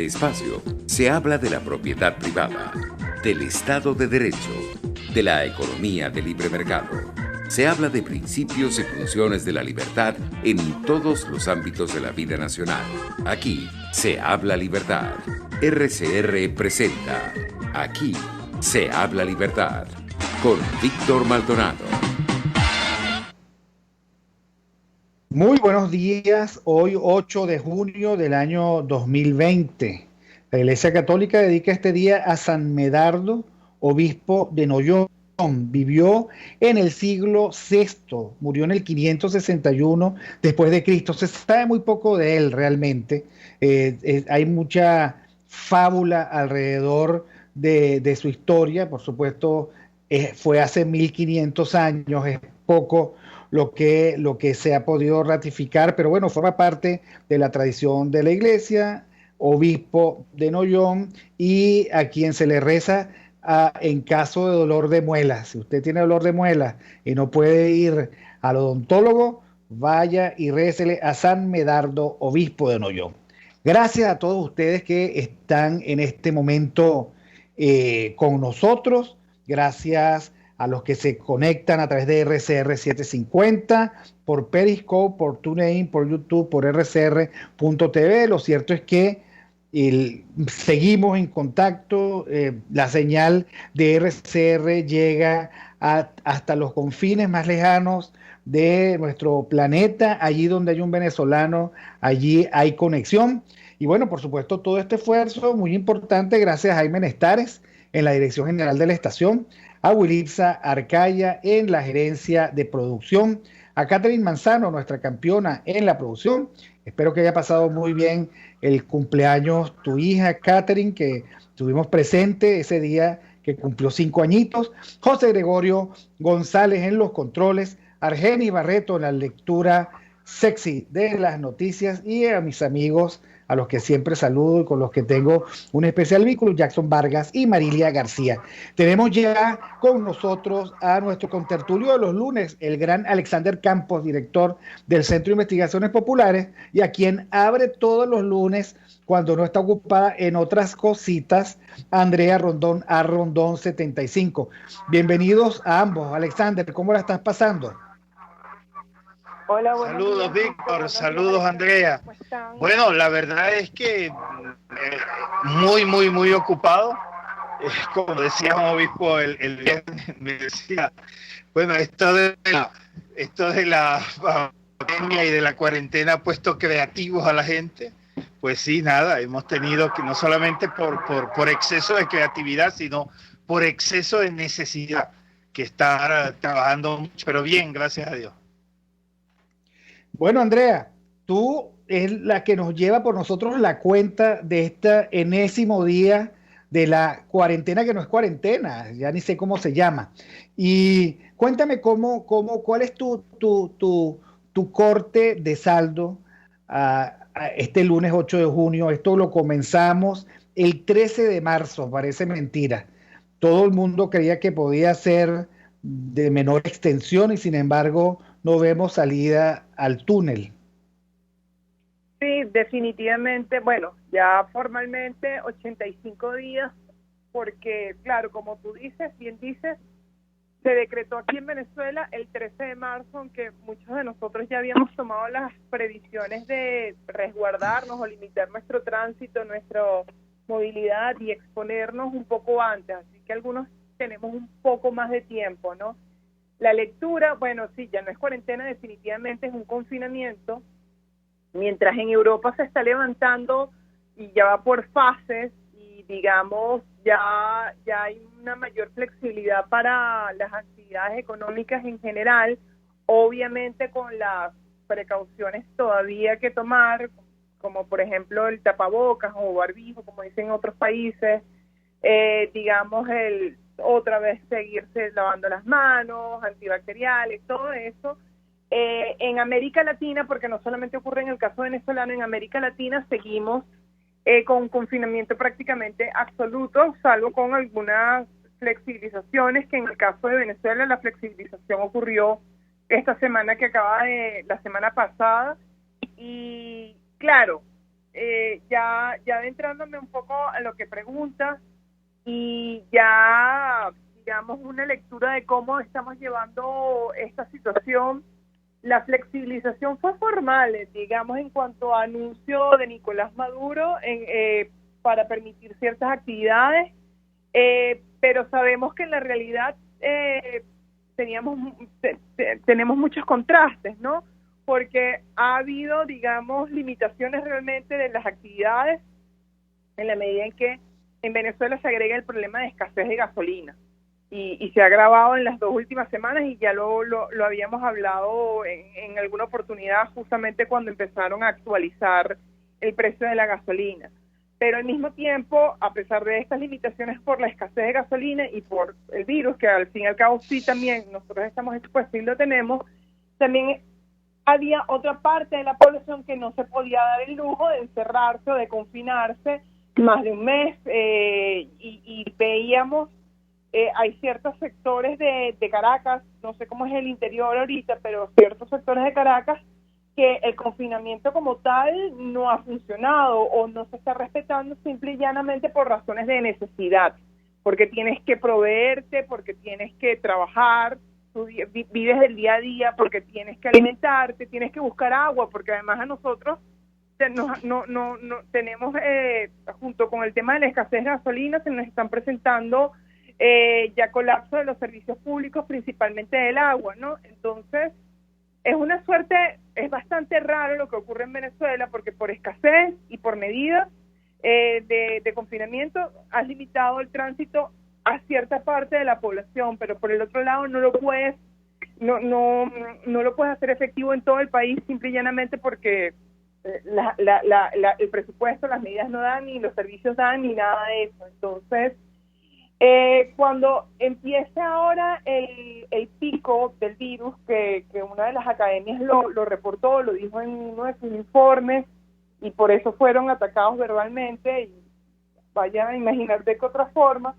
Espacio se habla de la propiedad privada, del Estado de Derecho, de la economía de libre mercado. Se habla de principios y funciones de la libertad en todos los ámbitos de la vida nacional. Aquí se habla libertad. RCR presenta Aquí se habla libertad con Víctor Maldonado. Muy buenos días, hoy 8 de junio del año 2020. La Iglesia Católica dedica este día a San Medardo, obispo de Noyon. Vivió en el siglo VI, murió en el 561 después de Cristo. Se sabe muy poco de él realmente. Hay mucha fábula alrededor de su historia. Por supuesto, fue hace 1500 años, es poco lo que se ha podido ratificar, pero bueno, forma parte de la tradición de la iglesia, obispo de Noyon, y a quien se le reza en caso de dolor de muelas. Si usted tiene dolor de muelas y no puede ir al odontólogo, vaya y récele a San Medardo, obispo de Noyon. Gracias a todos ustedes que están en este momento con nosotros. Gracias a los que se conectan a través de RCR 750, por Periscope, por TuneIn, por YouTube, por rcr.tv. Lo cierto es que seguimos en contacto. La señal de RCR llega hasta los confines más lejanos de nuestro planeta. Allí donde hay un venezolano, allí hay conexión. Y bueno, por supuesto, todo este esfuerzo muy importante gracias a Jaime Nestares en la dirección general de la estación, a Wilitza Arcaya en la gerencia de producción, a Catherine Manzano, nuestra campeona en la producción. Espero que haya pasado muy bien el cumpleaños tu hija, Catherine, que estuvimos presente ese día que cumplió 5 añitos. José Gregorio González en los controles, Argeni Barreto en la lectura sexy de las noticias, y a mis amigos a los que siempre saludo y con los que tengo un especial vínculo, Jackson Vargas y Marilia García. Tenemos ya con nosotros a nuestro contertulio de los lunes, el gran Alexander Campos, director del Centro de Investigaciones Populares, y a quien abre todos los lunes, cuando no está ocupada en otras cositas, Andrea Rondón, a Rondón 75. Bienvenidos a ambos. Alexander, ¿cómo la estás pasando? Hola, Saludos, días, Víctor, saludos, Andrea. Bueno, la verdad es que muy ocupado. Como decía un obispo el viernes, me decía, bueno, esto de la pandemia y de la cuarentena ha puesto creativos a la gente. Pues sí, nada, hemos tenido que no solamente por exceso de creatividad, sino por exceso de necesidad, que estar trabajando mucho, pero bien, gracias a Dios. Bueno, Andrea, tú es la que nos lleva por nosotros la cuenta de este enésimo día de la cuarentena, que no es cuarentena, ya ni sé cómo se llama. Y cuéntame cuál es tu corte de saldo a este lunes 8 de junio. Esto lo comenzamos el 13 de marzo, parece mentira. Todo el mundo creía que podía ser de menor extensión y sin embargo no vemos salida al túnel. Sí, definitivamente, bueno, ya formalmente 85 días, porque claro, como tú dices, bien dices, se decretó aquí en Venezuela el 13 de marzo, aunque muchos de nosotros ya habíamos tomado las previsiones de resguardarnos o limitar nuestro tránsito, nuestra movilidad y exponernos un poco antes, así que algunos tenemos un poco más de tiempo, ¿no? La lectura, bueno, sí, ya no es cuarentena, definitivamente es un confinamiento, mientras en Europa se está levantando y ya va por fases y digamos ya hay una mayor flexibilidad para las actividades económicas en general, obviamente con las precauciones todavía que tomar, como por ejemplo el tapabocas o barbijo, como dicen en otros países, digamos otra vez seguirse lavando las manos, antibacteriales, todo eso. En América Latina, porque no solamente ocurre en el caso venezolano, en América Latina seguimos con confinamiento prácticamente absoluto, salvo con algunas flexibilizaciones, que en el caso de Venezuela la flexibilización ocurrió esta semana que la semana pasada, y claro, ya adentrándome un poco a lo que preguntas y ya, digamos, una lectura de cómo estamos llevando esta situación. La flexibilización fue formal, digamos, en cuanto a anuncio de Nicolás Maduro para permitir ciertas actividades, pero sabemos que en la realidad tenemos muchos contrastes, ¿no? Porque ha habido, digamos, limitaciones realmente de las actividades en la medida en que en Venezuela se agrega el problema de escasez de gasolina. Y se ha agravado en las 2 últimas semanas, y ya lo habíamos hablado en alguna oportunidad, justamente cuando empezaron a actualizar el precio de la gasolina. Pero al mismo tiempo, a pesar de estas limitaciones por la escasez de gasolina y por el virus, que al fin y al cabo sí también nosotros estamos expuestos y lo tenemos, también había otra parte de la población que no se podía dar el lujo de encerrarse o de confinarse más de un mes, y veíamos, hay ciertos sectores de Caracas, no sé cómo es el interior ahorita, pero ciertos sectores de Caracas que el confinamiento como tal no ha funcionado o no se está respetando simple y llanamente por razones de necesidad, porque tienes que proveerte, porque tienes que trabajar, tú vives del día a día, porque tienes que alimentarte, tienes que buscar agua, porque además a nosotros no tenemos, junto con el tema de la escasez de gasolina, se nos están presentando ya colapso de los servicios públicos, principalmente del agua, ¿no? Entonces, es una suerte, es bastante raro lo que ocurre en Venezuela, porque por escasez y por medidas de confinamiento has limitado el tránsito a cierta parte de la población, pero por el otro lado no lo puedes hacer efectivo en todo el país, simple y llanamente porque el presupuesto, las medidas no dan, ni los servicios dan, ni nada de eso. Entonces, cuando empiece ahora el pico del virus, que una de las academias lo reportó, lo dijo en uno de sus informes, y por eso fueron atacados verbalmente, y vayan a imaginar de qué otra forma,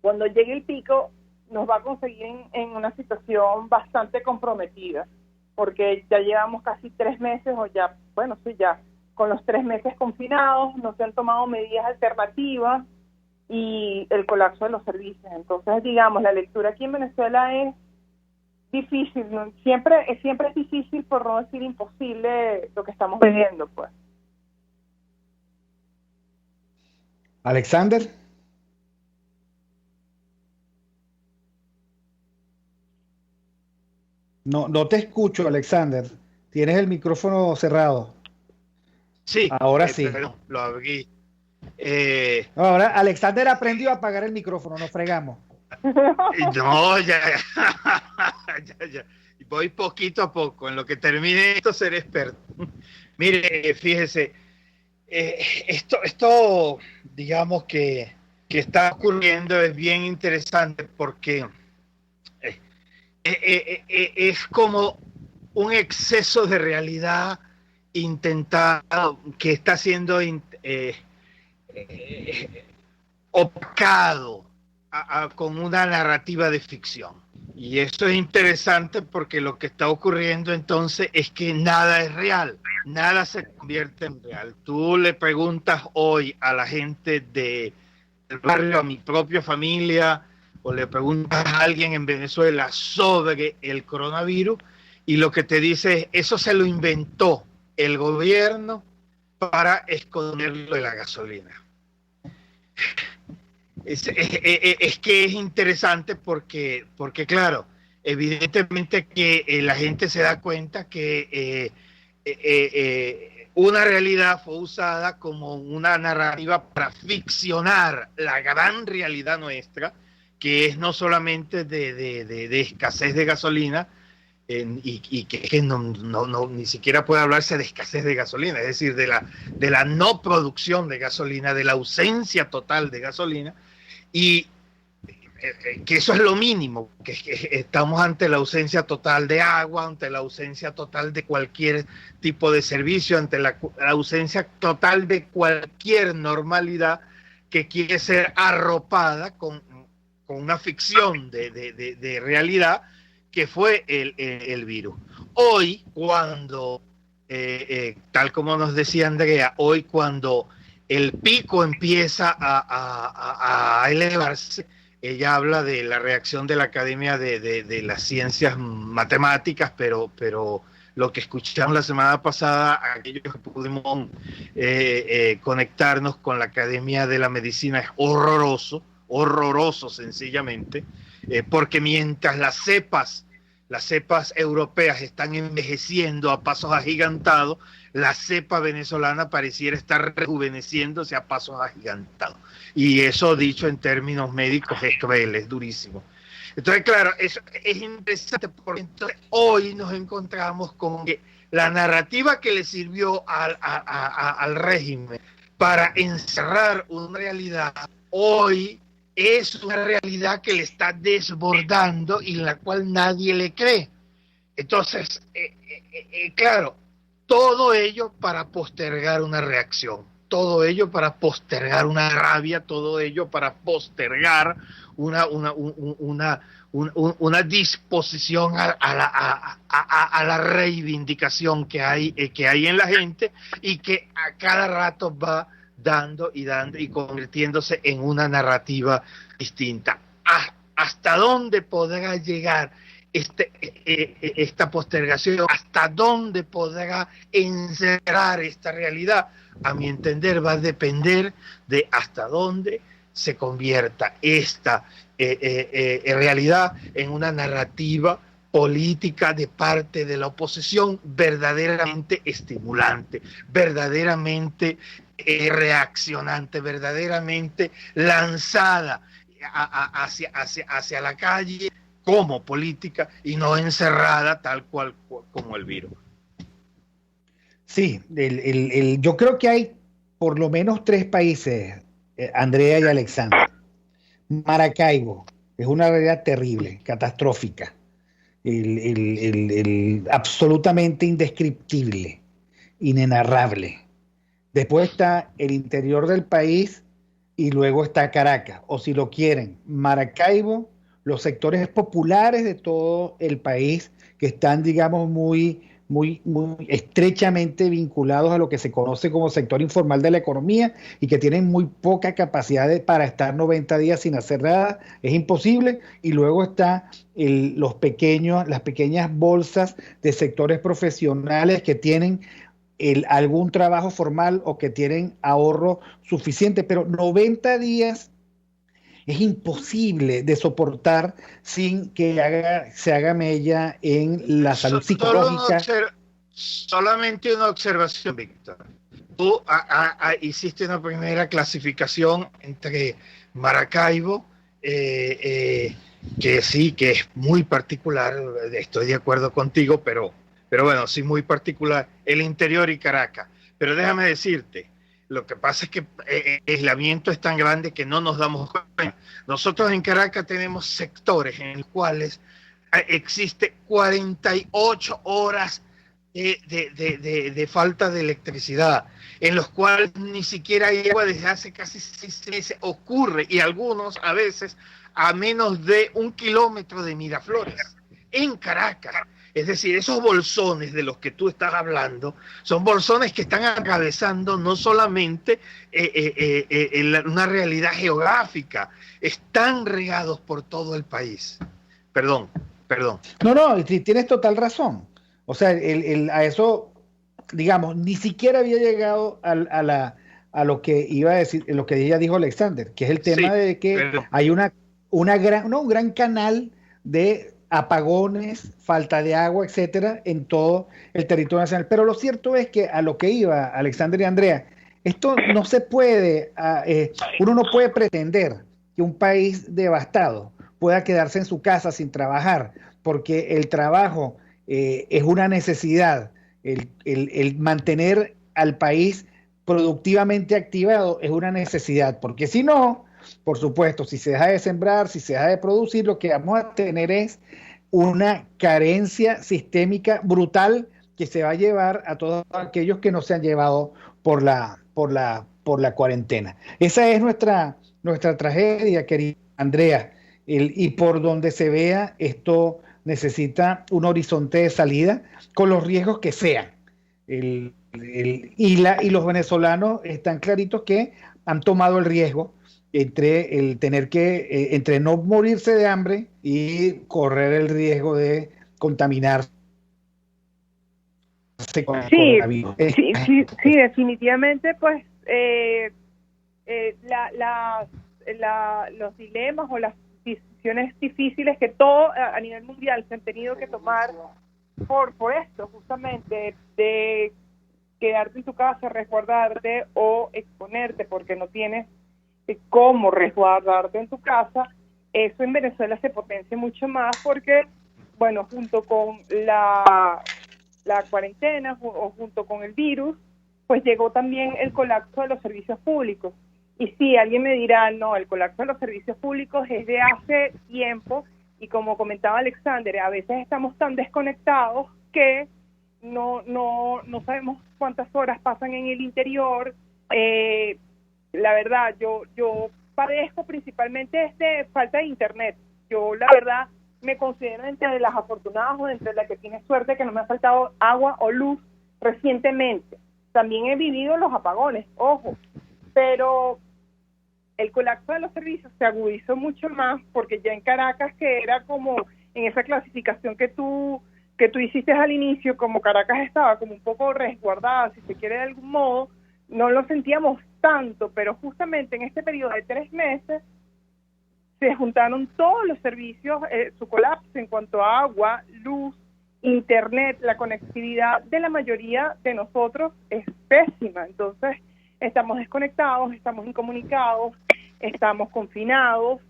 cuando llegue el pico nos va a conseguir en una situación bastante comprometida, porque ya llevamos casi 3 meses, o ya, bueno, sí, ya con los 3 meses confinados, no se han tomado medidas alternativas, y el colapso de los servicios. Entonces, digamos, la lectura aquí en Venezuela es difícil, ¿no? Siempre es difícil, por no decir imposible, lo que estamos viviendo, pues. Alexander. No te escucho, Alexander. Tienes el micrófono cerrado. Sí. Ahora sí. Perdón, lo abrí. Ahora Alexander aprendió a apagar el micrófono, nos fregamos. No, ya. Voy poquito a poco. En lo que termine esto, seré experto. Mire, fíjese, esto, digamos que está ocurriendo es bien interesante, porque es como un exceso de realidad intentado, que está siendo opacado con una narrativa de ficción. Y eso es interesante, porque lo que está ocurriendo entonces es que nada es real, nada se convierte en real. Tú le preguntas hoy a la gente del barrio, a mi propia familia, o le preguntas a alguien en Venezuela sobre el coronavirus, y lo que te dice es: eso se lo inventó el gobierno para esconderlo de la gasolina. Es que es interesante porque claro, evidentemente que la gente se da cuenta que una realidad fue usada como una narrativa para ficcionar la gran realidad nuestra, que es no solamente de escasez de gasolina, y que no ni siquiera puede hablarse de escasez de gasolina, es decir, de la no producción de gasolina, de la ausencia total de gasolina, y que eso es lo mínimo, que estamos ante la ausencia total de agua, ante la ausencia total de cualquier tipo de servicio, ante la ausencia total de cualquier normalidad que quiere ser arropada con una ficción de realidad, que fue el virus. Hoy, cuando tal como nos decía Andrea, hoy cuando el pico empieza a elevarse, ella habla de la reacción de la Academia de las Ciencias Matemáticas, pero lo que escuchamos la semana pasada, aquellos que pudimos conectarnos con la Academia de la Medicina, es horroroso sencillamente, porque mientras las cepas europeas están envejeciendo a pasos agigantados, la cepa venezolana pareciera estar rejuveneciéndose a pasos agigantados. Y eso, dicho en términos médicos, es cruel, es durísimo. Entonces, claro, eso es interesante porque entonces hoy nos encontramos con que la narrativa que le sirvió al régimen para encerrar una realidad, hoy es una realidad que le está desbordando y la cual nadie le cree. Entonces, claro, todo ello para postergar una reacción, todo ello para postergar una rabia, todo ello para postergar una disposición a la reivindicación que hay en la gente y que a cada rato va dando y convirtiéndose en una narrativa distinta. ¿Hasta dónde podrá llegar esta postergación? ¿Hasta dónde podrá encerrar esta realidad? A mi entender va a depender de hasta dónde se convierta esta realidad en una narrativa política de parte de la oposición verdaderamente estimulante, verdaderamente reaccionante, verdaderamente lanzada hacia la calle como política y no encerrada tal cual como el virus. Sí, yo creo que hay por lo menos 3 países, Andrea y Alexander. Maracaibo es una realidad terrible, catastrófica, absolutamente indescriptible, inenarrable. Después está el interior del país y luego está Caracas, o si lo quieren, Maracaibo, los sectores populares de todo el país que están, digamos, muy estrechamente vinculados a lo que se conoce como sector informal de la economía y que tienen muy poca capacidad para estar 90 días sin hacer nada, es imposible. Y luego está las pequeñas bolsas de sectores profesionales que tienen algún trabajo formal o que tienen ahorro suficiente, pero 90 días es imposible de soportar sin que se haga mella en la salud psicológica. Solamente una observación, Víctor. Tú hiciste una primera clasificación entre Maracaibo, que sí, que es muy particular, estoy de acuerdo contigo, pero bueno, sí, muy particular, el interior y Caracas. Pero déjame decirte, lo que pasa es que el aislamiento es tan grande que no nos damos cuenta. Nosotros en Caracas tenemos sectores en los cuales existe 48 horas de falta de electricidad, en los cuales ni siquiera hay agua desde hace casi 6 meses. Ocurre, y algunos a veces a menos de 1 kilómetro de Miraflores, en Caracas. Es decir, esos bolsones de los que tú estás hablando son bolsones que están atravesando no solamente una realidad geográfica, están regados por todo el país. Perdón. No, tienes total razón. O sea, a eso, digamos, ni siquiera había llegado a lo que iba a decir, lo que ella dijo Alexander, que es el tema de que hay un gran canal de apagones, falta de agua, etcétera, en todo el territorio nacional. Pero lo cierto es que a lo que iba Alexander y Andrea, esto no se puede, uno no puede pretender que un país devastado pueda quedarse en su casa sin trabajar, porque el trabajo es una necesidad, el mantener al país productivamente activado es una necesidad, porque si no, por supuesto, si se deja de sembrar, si se deja de producir, lo que vamos a tener es una carencia sistémica brutal que se va a llevar a todos aquellos que no se han llevado por la cuarentena. Esa es nuestra tragedia, querida Andrea, y por donde se vea, esto necesita un horizonte de salida con los riesgos que sean. y los venezolanos están claritos que han tomado el riesgo entre no morirse de hambre y correr el riesgo de contaminarse con el coronavirus. Sí, definitivamente, pues los dilemas o las decisiones difíciles que todo a nivel mundial se han tenido que tomar por esto, justamente, de quedarte en tu casa, resguardarte o exponerte porque no tienes cómo resguardarte en tu casa. Eso en Venezuela se potencia mucho más porque, bueno, junto con la cuarentena o junto con el virus, pues llegó también el colapso de los servicios públicos. Y sí, alguien me dirá, no, el colapso de los servicios públicos es de hace tiempo, y como comentaba Alexander, a veces estamos tan desconectados que no sabemos cuántas horas pasan en el interior. La verdad, yo padezco principalmente de falta de internet. Yo, la verdad, me considero entre las afortunadas o entre las que tiene suerte que no me ha faltado agua o luz recientemente. También he vivido los apagones, ojo, pero el colapso de los servicios se agudizó mucho más porque ya en Caracas, que era como en esa clasificación que tú hiciste al inicio, como Caracas estaba como un poco resguardada, si se quiere de algún modo, no lo sentíamos tanto, pero justamente en este periodo de 3 meses se juntaron todos los servicios, su colapso en cuanto a agua, luz, internet, la conectividad de la mayoría de nosotros es pésima. Entonces estamos desconectados, estamos incomunicados, estamos confinados,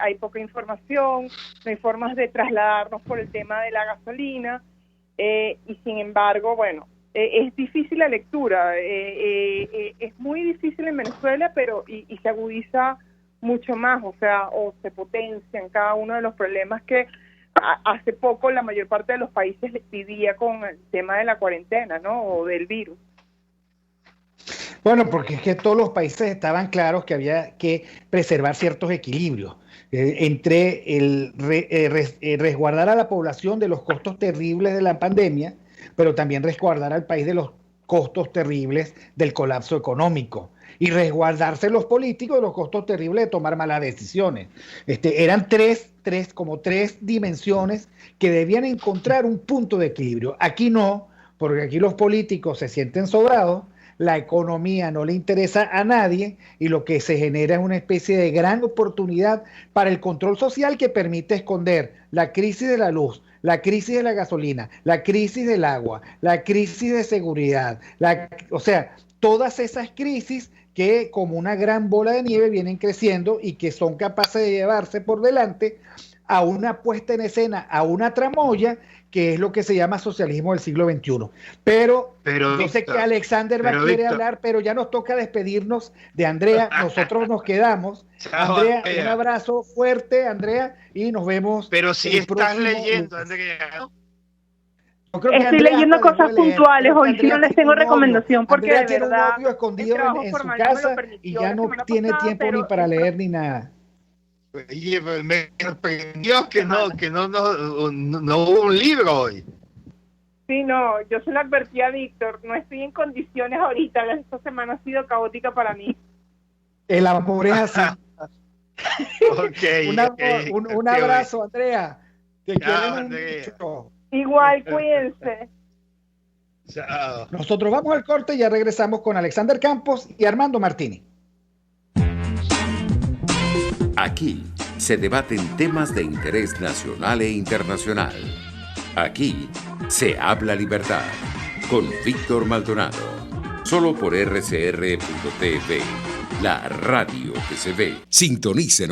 hay poca información, no hay formas de trasladarnos por el tema de la gasolina, y sin embargo, bueno, es difícil la lectura, es muy difícil en Venezuela, pero y se agudiza mucho más, o sea, o se potencian cada uno de los problemas que hace poco la mayor parte de los países vivía con el tema de la cuarentena, ¿no? O del virus. Bueno, porque es que todos los países estaban claros que había que preservar ciertos equilibrios entre resguardar a la población de los costos terribles de la pandemia, pero también resguardar al país de los costos terribles del colapso económico, y resguardarse los políticos de los costos terribles de tomar malas decisiones. Eran tres dimensiones que debían encontrar un punto de equilibrio. Aquí no, porque aquí los políticos se sienten sobrados, la economía no le interesa a nadie y lo que se genera es una especie de gran oportunidad para el control social que permite esconder la crisis de la luz, la crisis de la gasolina, la crisis del agua, la crisis de seguridad, o sea, todas esas crisis que como una gran bola de nieve vienen creciendo y que son capaces de llevarse por delante a una puesta en escena, a una tramoya, que es lo que se llama socialismo del siglo XXI. Pero yo sé que Alexander quiere hablar, pero ya nos toca despedirnos de Andrea. Nosotros nos quedamos. Chao, Andrea, un abrazo fuerte, Andrea, y nos vemos. Pero si estás leyendo, Andrea. Estoy leyendo cosas puntuales, hoy sí no les tengo recomendación porque Andrea de verdad tiene un novio escondido en su casa y ya no tiene tiempo ni para leer ni nada. Oye, me sorprendió que no hubo un libro hoy. Sí, no, yo se lo advertí a Víctor, no estoy en condiciones ahorita, esta semana ha sido caótica para mí. El amor es así. Un abrazo, Andrea. Te quiero mucho. Igual, cuídense. Chao. Nosotros vamos al corte y ya regresamos con Alexander Campos y Armando Martini. Aquí se debaten temas de interés nacional e internacional. Aquí se habla libertad con Víctor Maldonado. Solo por RCR.tv, la radio que se ve. Sintonícenos.